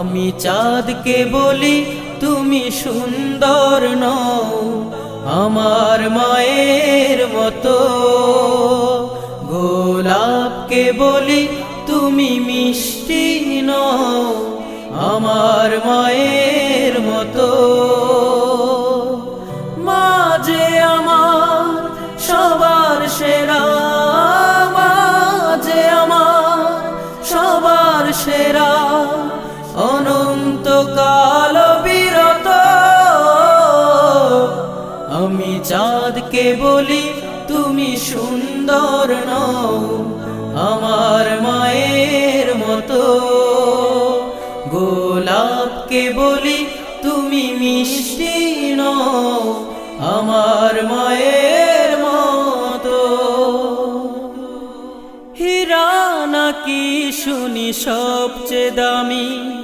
আমি চাঁদকে বলি তুমি সুন্দর নও আমার মায়ের মতো, গোলাপকে বলি তুমি মিষ্টি নও আমার মায়ের মতো। মা যে আমার সবার সেরা, মা যে আমার সবার সেরা, অনন্তকাল বিরত। আমি চাঁদকে বলি তুমি সুন্দর নও আমার মায়ের মতো, গোলাপকে বলি তুমি মিষ্টি নও আমার মায়ের মতো। হীরা নাকি শুনি সবচেয়ে দামি,